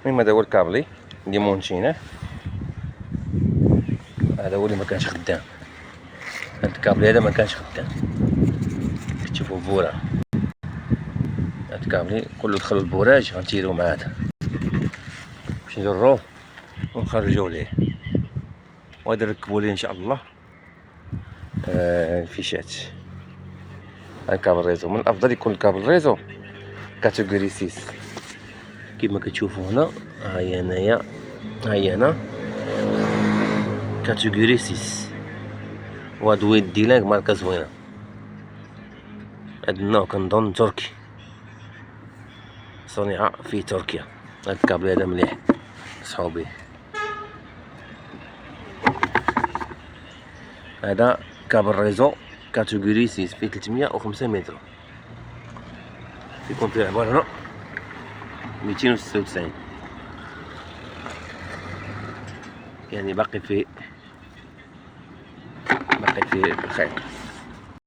المهم هذا هو الكابلي اللي مونشيناه، هذا هو اللي ما كانش خدام. هاد الكابلي هذا ما كانش خدام، كتشوفوا بورا. هاد الكابلي كله دخلوا البوراج غنتيروه مع هذا باش نجروه ونخرجوه ليه، وغادي نركبوا ليه ان شاء الله الفيشات. الكابل ريزو من الافضل يكون الكابل ريزو كاتيجوري 6 كيما كتشوفوا هنا. هاهي انايا، هاهي انا كاتيجوري 6، وهاد ويد ديلانك ماركة زوينة. هاد النوع كنظن تركي، صنع في تركيا. هاد الكابل هذا مليح، نصحو بيه. هذا كابل ريزو كاتيجوري 6 فيه 305 متر، يكون فيه عبارة هنا 296، يعني باقي فيه الخيط.